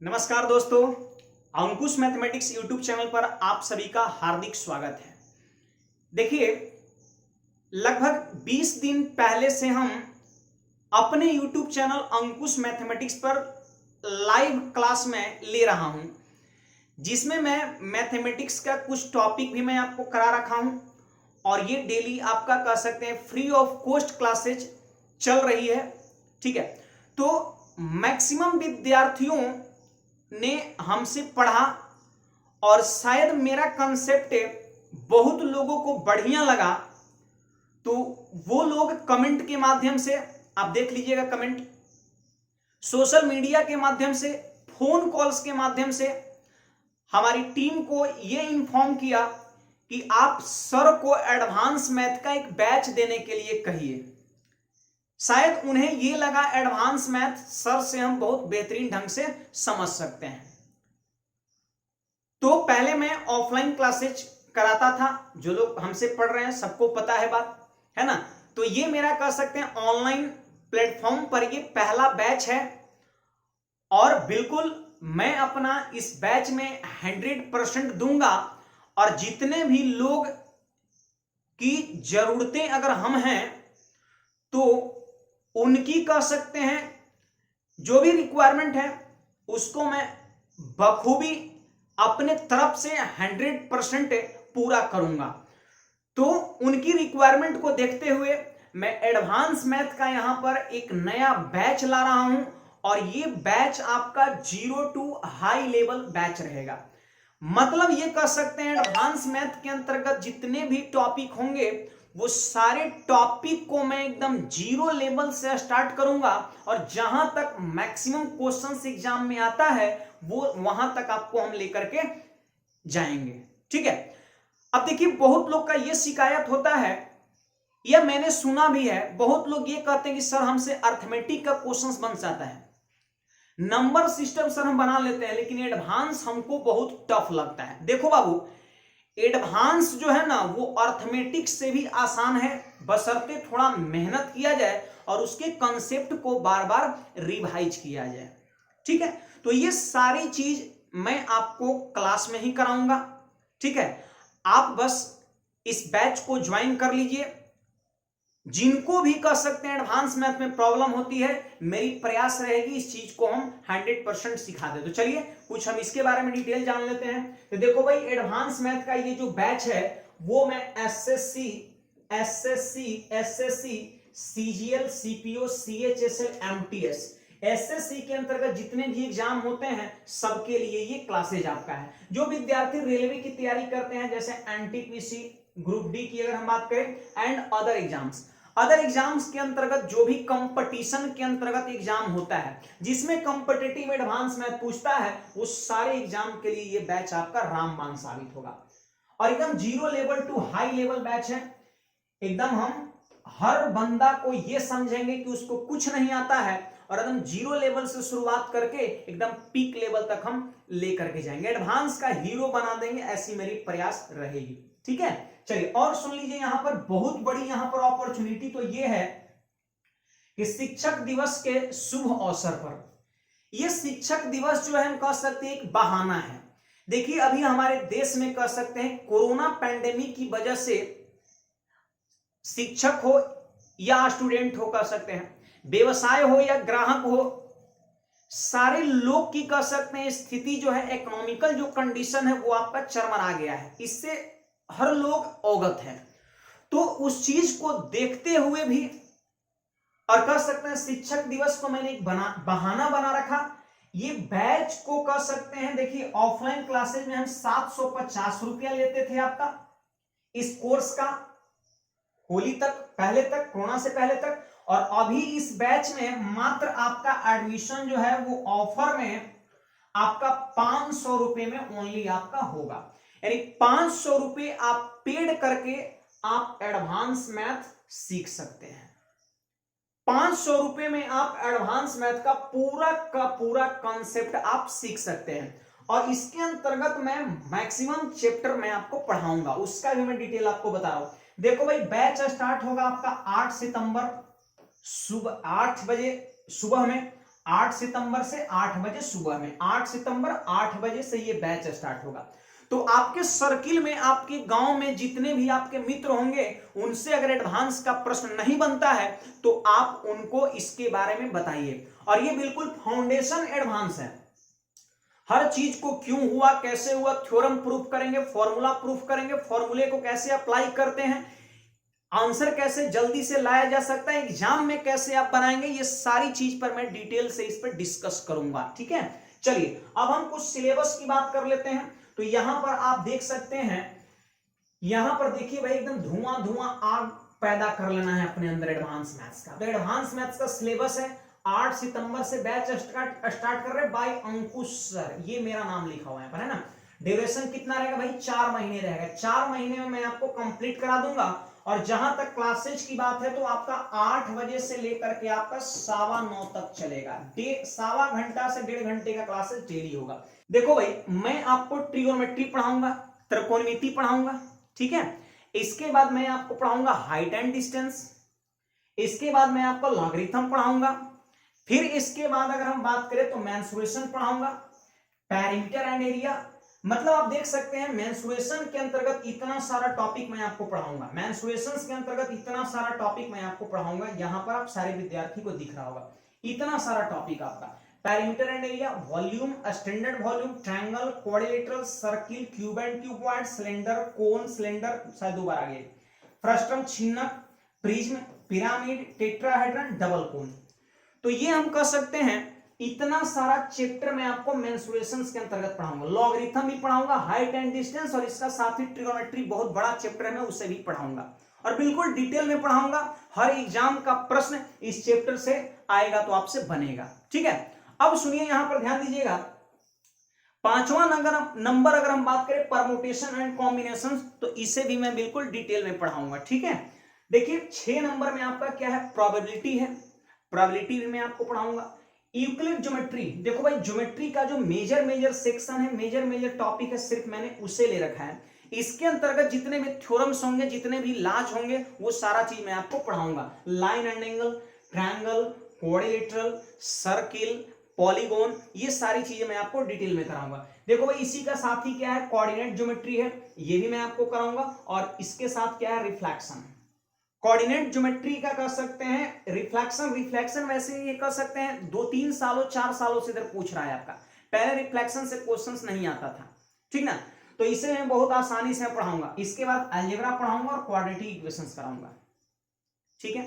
नमस्कार दोस्तों, अंकुश mathematics YouTube channel पर आप सभी का हार्दिक स्वागत है। देखिए, लगभग 20 दिन पहले से हम अपने यूट्यूब चैनल अंकुश मैथमेटिक्स पर लाइव क्लास में ले रहा हूं, जिसमें मैं मैथमेटिक्स का कुछ टॉपिक भी मैं आपको करा रखा हूं और ये डेली आपका कह सकते हैं फ्री ऑफ कॉस्ट क्लासेज चल रही है। ठीक है, तो मैक्सिमम विद्यार्थियों ने हमसे पढ़ा और शायद मेरा कंसेप्ट बहुत लोगों को बढ़िया लगा, तो वो लोग कमेंट के माध्यम से, आप देख लीजिएगा कमेंट, सोशल मीडिया के माध्यम से, फोन कॉल्स के माध्यम से हमारी टीम को ये इन्फॉर्म किया कि आप सर को एडवांस मैथ का एक बैच देने के लिए कहिए। शायद उन्हें यह लगा एडवांस मैथ सर से हम बहुत बेहतरीन ढंग से समझ सकते हैं। तो पहले मैं ऑफलाइन क्लासेज कराता था, जो लोग हमसे पढ़ रहे हैं सबको पता है बात, है ना। तो ये मेरा कह सकते हैं ऑनलाइन प्लेटफॉर्म पर ये पहला बैच है और बिल्कुल मैं अपना इस बैच में 100% दूंगा और जितने भी लोग की जरूरतें अगर हम हैं तो उनकी कह सकते हैं जो भी रिक्वायरमेंट है उसको मैं बखूबी अपने तरफ से 100% पूरा करूंगा। तो उनकी रिक्वायरमेंट को देखते हुए मैं एडवांस मैथ का यहां पर एक नया बैच ला रहा हूं और ये बैच आपका 0 टू हाई लेवल बैच रहेगा। मतलब ये कह सकते हैं एडवांस मैथ के अंतर्गत जितने भी टॉपिक होंगे वो सारे टॉपिक को मैं एकदम 0 लेवल से स्टार्ट करूंगा और जहां तक मैक्सिमम क्वेश्चंस एग्जाम में आता है वो वहां तक आपको हम लेकर के जाएंगे। ठीक है, अब देखिए, बहुत लोग का ये शिकायत होता है, यह मैंने सुना भी है, बहुत लोग ये कहते हैं कि सर हमसे अर्थमेटिक का क्वेश्चंस बन जाता है, नंबर सिस्टम सर हम बना लेते हैं, लेकिन एडवांस हमको बहुत टफ लगता है। देखो बाबू, एडवांस जो है ना वो अर्थमेटिक से भी आसान है, बशर्ते थोड़ा मेहनत किया जाए और उसके कंसेप्ट को बार बार रिवाइज किया जाए। ठीक है, तो ये सारी चीज मैं आपको क्लास में ही कराऊंगा। ठीक है, आप बस इस बैच को ज्वाइन कर लीजिए। जिनको भी कह सकते हैं एडवांस मैथ में प्रॉब्लम होती है, मेरी प्रयास रहेगी इस चीज को हम 100% सिखा दे। तो चलिए कुछ हम इसके बारे में डिटेल जान लेते हैं। तो देखो भाई, एडवांस मैथ का ये जो बैच है वो मैं SSC, CGL, CPO, CHSL, MTS, SSC के अंतर्गत जितने भी एग्जाम होते हैं सबके लिए ये क्लासेज आपका है। जो विद्यार्थी रेलवे की तैयारी करते हैं, जैसे एनटीपीसी, ग्रुप डी की अगर हम बात करें एंड अदर एग्जाम्स के अंतर्गत जो भी कंपटीशन के अंतर्गत एग्जाम होता है जिसमें कंपिटिटिव एडवांस मैथ पूछता है, उस सारे एग्जाम के लिए ये बैच आपका रामबाण साबित होगा। और एकदम 0 level to high level batch है। एकदम हम हर बंदा को ये समझेंगे कि उसको कुछ नहीं आता है और एकदम 0 लेवल से शुरुआत करके एकदम पीक लेवल तक हम लेकर के जाएंगे, एडवांस का हीरो बना देंगे, ऐसी मेरी प्रयास रहेगी। ठीक है, चलिए और सुन लीजिए, यहां पर बहुत बड़ी यहां पर अपॉर्चुनिटी तो यह है कि शिक्षक दिवस के शुभ अवसर पर, यह शिक्षक दिवस जो है हम कह सकते हैं एक बहाना है। देखिए, अभी हमारे देश में कह सकते हैं कोरोना पैंडेमिक की वजह से शिक्षक हो या स्टूडेंट हो, कह सकते हैं व्यवसाय हो या ग्राहक हो, सारे लोग की कह सकते हैं स्थिति जो है, इकोनॉमिकल जो कंडीशन है वो आपका चरमरा गया है, इससे हर लोग अवगत है। तो उस चीज को देखते हुए भी और कह सकते हैं शिक्षक दिवस को मैंने एक बहाना बना रखा। ये बैच को कह सकते हैं, देखिए ऑफलाइन क्लासेज में हम 750 रुपया लेते थे आपका इस कोर्स का, होली तक, पहले तक, कोरोना से पहले तक, और अभी इस बैच में मात्र आपका एडमिशन जो है वो ऑफर में आपका 500 रुपए में ओनली आपका होगा। यानी 500 रुपए आप पेड करके आप एडवांस मैथ सीख सकते हैं। 500 रुपए में आप एडवांस मैथ का पूरा कंसेप्ट आप सीख सकते हैं और इसके अंतर्गत मैं मैक्सिमम चैप्टर मैं आपको पढ़ाऊंगा, उसका भी मैं डिटेल आपको बता रहा हूं। देखो भाई, बैच स्टार्ट होगा आपका 8 सितंबर सुबह 8 बजे सुबह में 8 सितंबर से 8 बजे सुबह में, 8 सितंबर 8 बजे से ये बैच स्टार्ट होगा। तो आपके सर्किल में, आपके गांव में जितने भी आपके मित्र होंगे, उनसे अगर एडवांस का प्रश्न नहीं बनता है तो आप उनको इसके बारे में बताइए। और ये बिल्कुल फाउंडेशन एडवांस है, हर चीज को क्यों हुआ, कैसे हुआ, थ्योरम प्रूफ करेंगे, फॉर्मूला प्रूफ करेंगे, फॉर्मूले को कैसे अप्लाई करते हैं, आंसर कैसे जल्दी से लाया जा सकता है, एग्जाम में कैसे आप बनाएंगे, ये सारी चीज पर मैं डिटेल से इस पर डिस्कस करूंगा। ठीक है, चलिए अब हम कुछ सिलेबस की बात कर लेते हैं। तो यहां पर आप देख सकते हैं, यहां पर देखिए भाई एकदम धुआं धुआं आग पैदा कर लेना है अपने अंदर एडवांस मैथ्स का। तो एडवांस मैथ्स का सिलेबस है, 8 सितंबर से बैच स्टार्ट कर रहे बाय अंकुश सर, ये मेरा नाम लिखा हुआ है पर, है ना। ड्यूरेशन कितना रहेगा भाई, 4 महीने रहेगा। 4 महीने में मैं आपको कंप्लीट करा दूंगा। और जहां तक क्लासेज की बात है तो आपका 8 बजे से लेकर के आपका 9:15 तक चलेगा। सवा घंटा से 1.5 घंटे का क्लासेज डेली होगा। देखो भाई, मैं आपको ट्रिगोनोमेट्री पढ़ाऊंगा, त्रिकोणमिति पढ़ाऊंगा, ठीक है। इसके बाद मैं आपको पढ़ाऊंगा हाइट एंड डिस्टेंस, इसके बाद मैं आपको लॉगरिथम पढ़ाऊंगा, फिर इसके बाद अगर हम बात करें तो मेंसुरेशन पढ़ाऊंगा, पेरीमीटर एंड एरिया। मतलब आप देख सकते हैं मेंसुरेशन के अंतर्गत इतना सारा टॉपिक मैं आपको पढ़ाऊंगा, मेंसुरेशन के अंतर्गत इतना सारा टॉपिक मैं आपको पढ़ाऊंगा। यहां पर आप सारे विद्यार्थी को दिख रहा होगा इतना सारा टॉपिक आपका, perimeter and area, volume, standard volume, triangle, quadrilateral, circle, cube and cuboid, cylinder, cone, cylinder शायद 2 बार आ गए, फ्रस्टम, छिन्नक, prism, pyramid, tetrahedron, double cone. तो ये हम कह सकते हैं इतना सारा चैप्टर मैं आपको मेंसुरेशंस के अंतर्गत पढ़ाऊंगा। लॉगरिथम भी पढ़ाऊंगा, हाइट एंड डिस्टेंस, और इसका साथ ही ट्रिगोनोमेट्री बहुत बड़ा चैप्टर है, मैं उसे भी पढ़ाऊंगा और बिल्कुल डिटेल में पढ़ाऊंगा। हर एग्जाम का प्रश्न इस चैप्टर से आएगा तो आपसे बनेगा, ठीक है। अब सुनिए, यहां पर ध्यान दीजिएगा, 5वां नंबर अगर हम बात करें परमुटेशन एंड कॉम्बिनेशन, तो इसे भी मैं बिल्कुल डिटेल में पढ़ाऊंगा, ठीक है। देखिए 6 नंबर में आपका क्या है, प्रोबेबिलिटी है, प्रोबेबिलिटी भी मैं आपको पढ़ाऊंगा। यूक्लिड ज्योमेट्री, देखो भाई ज्योमेट्री का जो मेजर सेक्शन है, मेजर टॉपिक है, सिर्फ मैंने उसे ले रखा है। इसके अंतर्गत जितने भी थ्योरम्स होंगे, जितने भी लॉज होंगे, वो सारा चीज मैं आपको पढ़ाऊंगा। Line and angle, triangle, quadrilateral, circle, polygon, ये सारी चीजें मैं आपको डिटेल में कराऊंगा। देखो भाई इसी का साथ ही क्या है, कोऑर्डिनेट ज्योमेट्री है, ये भी मैं आपको कराऊंगा। और इसके साथ क्या है, रिफ्लेक्शन। कोऑर्डिनेट ज्योमेट्री का कर सकते हैं, रिफ्लेक्शन वैसे ये कर सकते हैं 2-3 सालों 4 सालों से इधर पूछ रहा है आपका, पहले रिफ्लेक्शन से क्वेश्चंस नहीं आता था, ठीक ना। तो इसे मैं बहुत आसानी से पढ़ाऊंगा। इसके बाद अलजेब्रा पढ़ाऊंगा और क्वाड्रेटिक इक्वेशंस कराऊंगा, ठीक है।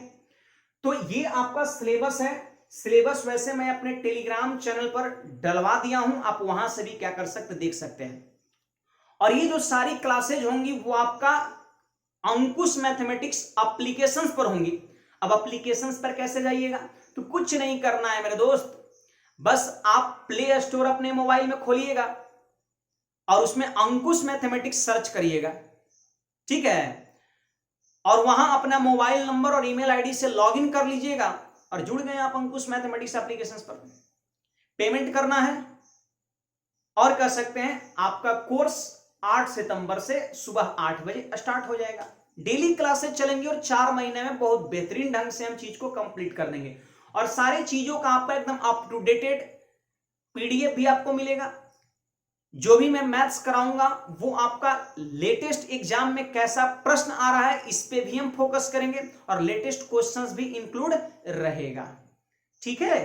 तो ये आपका सिलेबस है। सिलेबस वैसे मैं अपने टेलीग्राम चैनल पर डलवा दिया हूं, आप वहां से भी क्या कर सकते, देख सकते हैं। और ये जो सारी क्लासेज होंगी वो आपका अंकुश मैथमेटिक्स एप्लीकेशंस पर होंगी। अब एप्लीकेशंस पर कैसे जाइएगा, तो कुछ नहीं करना है मेरे दोस्त, बस आप प्ले स्टोर अपने मोबाइल में खोलिएगा और उसमें अंकुश मैथमेटिक्स सर्च करिएगा, ठीक है। और वहां अपना मोबाइल नंबर और ईमेल आईडी से लॉगिन कर लीजिएगा और जुड़ गए आप अंकुश मैथमेटिक्स एप्लीकेशंस पर। पेमेंट करना है और कर सकते हैं, आपका कोर्स 8 सितंबर से सुबह 8 बजे स्टार्ट हो जाएगा। डेली क्लासेस चलेंगी और 4 महीने में बहुत बेहतरीन ढंग से हम चीज को कंप्लीट कर देंगे। और सारे चीजों का आपका एकदम अप टू डेटेड पीडीएफ भी आपको मिलेगा। जो भी मैं मैथ्स कराऊंगा वो आपका लेटेस्ट एग्जाम में कैसा प्रश्न आ रहा है इस पे भी हम फोकस करेंगे और लेटेस्ट क्वेश्चंस भी इंक्लूड रहेगा, ठीक है।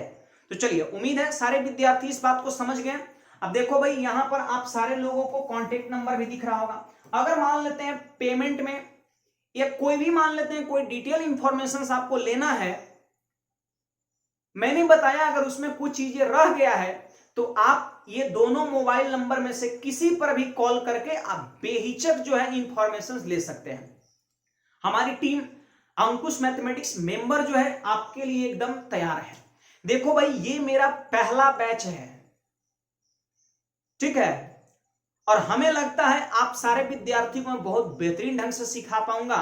तो चलिए, उम्मीद है सारे विद्यार्थी इस बात को समझ गए। अब देखो भाई, यहां पर आप सारे लोगों को कांटेक्ट नंबर भी दिख रहा होगा। अगर मान लेते हैं पेमेंट में या कोई भी मान लेते हैं कोई डिटेल इंफॉर्मेशन आपको लेना है, मैंने बताया अगर उसमें कुछ चीजें रह गया है तो आप ये दोनों मोबाइल नंबर में से किसी पर भी कॉल करके आप बेहिचक जो है इंफॉर्मेशन ले सकते हैं। हमारी टीम अंकुश मैथमेटिक्स मेंबर जो है आपके लिए एकदम तैयार है। देखो भाई, ये मेरा पहला बैच है, ठीक है। और हमें लगता है आप सारे विद्यार्थी को मैं बहुत बेहतरीन ढंग से सिखा पाऊंगा,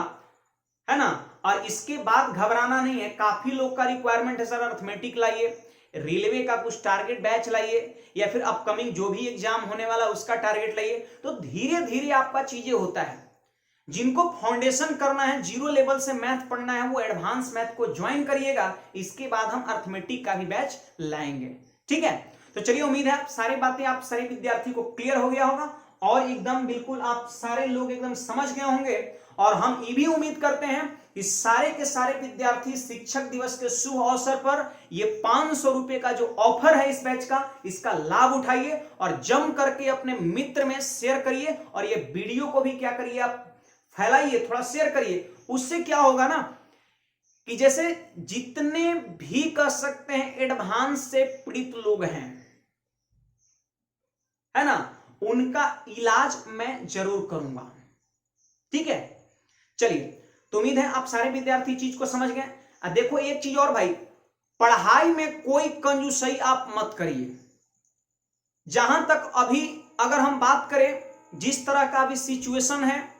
है ना। और इसके बाद घबराना नहीं है, काफी लोग का रिक्वायरमेंट है सर अर्थमेटिक लाइए, रेलवे का कुछ टारगेट बैच लाइए, या फिर अपकमिंग जो भी एग्जाम होने वाला उसका टारगेट लाइए। तो धीरे धीरे आपका चीजें होता है। जिनको फाउंडेशन करना है, जीरो लेवल से मैथ पढ़ना है, वो एडवांस मैथ को ज्वाइन करिएगा। इसके बाद हम अर्थमेटिक का भी बैच लाएंगे, ठीक है। तो चलिए, उम्मीद है सारी बातें आप सारे विद्यार्थी को क्लियर हो गया होगा और एकदम बिल्कुल आप सारे लोग एकदम समझ गए होंगे। और हम ये भी उम्मीद करते हैं कि सारे के सारे विद्यार्थी शिक्षक दिवस के शुभ अवसर पर ये 500 रुपए का जो ऑफर है इस बैच का, इसका लाभ उठाइए और जम करके अपने मित्र में शेयर करिए और ये वीडियो को भी क्या करिए, आप फैलाइए, थोड़ा शेयर करिए। उससे क्या होगा ना कि जैसे जितने भी कर सकते हैं एडवांस से पीड़ित लोग हैं, है ना, उनका इलाज मैं जरूर करूंगा, ठीक है। चलिए, तो उम्मीद है आप सारे विद्यार्थी चीज को समझ गए। अब देखो एक चीज और भाई, पढ़ाई में कोई कंजूसई आप मत करिए। जहां तक अभी अगर हम बात करें, जिस तरह का अभी सिचुएशन है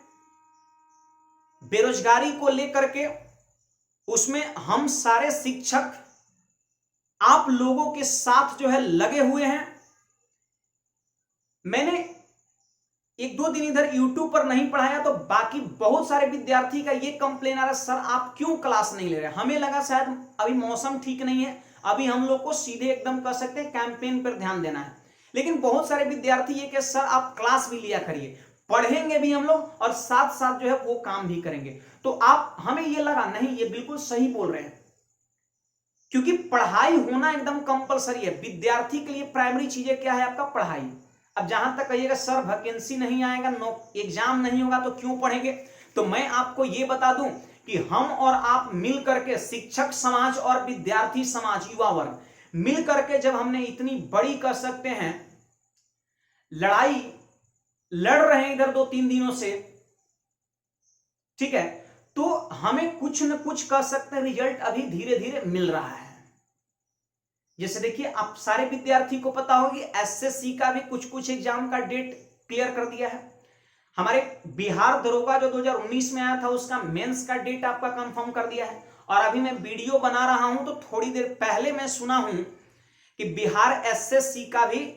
बेरोजगारी को लेकर के, उसमें हम सारे शिक्षक आप लोगों के साथ जो है लगे हुए हैं। मैंने एक दो दिन इधर YouTube पर नहीं पढ़ाया तो बाकी बहुत सारे विद्यार्थी का ये कंप्लेन आ रहा है, सर आप क्यों क्लास नहीं ले रहे। हमें लगा शायद अभी मौसम ठीक नहीं है, अभी हम लोग को सीधे एकदम कर सकते हैं कैंपेन पर ध्यान देना है। लेकिन बहुत सारे विद्यार्थी ये कि सर आप क्लास भी लिया करिए, पढ़ेंगे भी हम लोग और साथ साथ जो है वो काम भी करेंगे। तो आप, हमें ये लगा नहीं, ये बिल्कुल सही बोल रहे हैं, क्योंकि पढ़ाई होना एकदम कंपलसरी है। विद्यार्थी के लिए प्राइमरी चीजें क्या है, आपका पढ़ाई। अब जहां तक कहिएगा सर वैकेंसी नहीं आएगा, एग्जाम नहीं होगा तो क्यों पढ़ेंगे, तो मैं आपको ये बता दूं कि हम और आप मिल करके, शिक्षक समाज और विद्यार्थी समाज, युवा वर्ग मिल करके जब हमने इतनी बड़ी कर सकते हैं लड़ाई लड़ रहे हैं इधर 2-3 दिनों से, ठीक है, तो हमें कुछ न कुछ कर सकते हैं, रिजल्ट अभी धीरे धीरे मिल रहा है। जैसे देखिए, आप सारे विद्यार्थी को पता होगी एसएससी का भी कुछ कुछ एग्जाम का डेट क्लियर कर दिया है। हमारे बिहार दरोगा जो 2019 में आया था उसका मेंस का डेट आपका कंफर्म कर दिया है। और अभी मैं वीडियो बना रहा हूं तो थोड़ी देर पहले मैं सुना हूं कि बिहार एसएससी का भी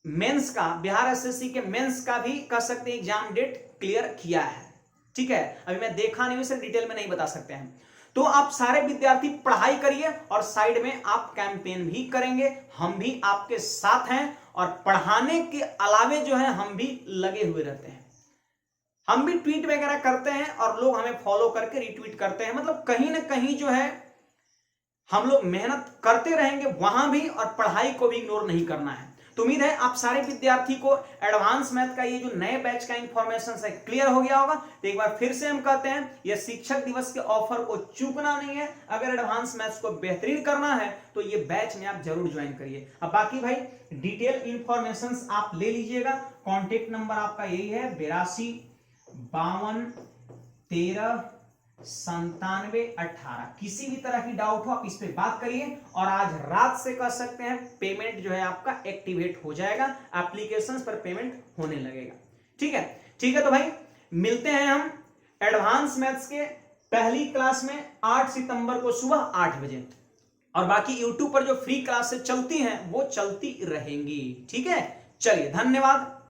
मेंस का, बिहार एसएससी के मेंस का भी कह सकते हैं एग्जाम डेट क्लियर किया है, ठीक है। अभी मैं देखा नहीं, उसे डिटेल में नहीं बता सकते हैं। तो आप सारे विद्यार्थी पढ़ाई करिए और साइड में आप कैंपेन भी करेंगे, हम भी आपके साथ हैं। और पढ़ाने के अलावे जो है हम भी लगे हुए रहते हैं, हम भी ट्वीट वगैरह करते हैं और लोग हमें फॉलो करके रिट्वीट करते हैं। मतलब कहीं ना कहीं जो है हम लोग मेहनत करते रहेंगे वहां भी, और पढ़ाई को भी इग्नोर नहीं करना है। तो उम्मीद है आप सारे विद्यार्थी को एडवांस मैथ का ये जो नए बैच का इंफॉर्मेशन है क्लियर हो गया होगा। तो एक बार फिर से हम कहते हैं, ये शिक्षक दिवस के ऑफर को चूकना नहीं है। अगर एडवांस मैथ्स को बेहतरीन करना है तो ये बैच में आप जरूर ज्वाइन करिए। अब बाकी भाई डिटेल इंफॉर्मेशन आप ले लीजिएगा। कॉन्टेक्ट नंबर आपका यही है 8252139718। किसी भी तरह की डाउट हो आप इस पे बात करिए और आज रात से कर सकते हैं पेमेंट जो है आपका एक्टिवेट हो जाएगा, एप्लीकेशंस पर पेमेंट होने लगेगा, ठीक है। ठीक है, तो भाई मिलते हैं हम एडवांस मैथ्स के पहली क्लास में 8 सितंबर को सुबह 8 बजे। और बाकी यूट्यूब पर जो फ्री क्लासेस चलती हैं वो चलती रहेंगी, ठीक है। चलिए, धन्यवाद।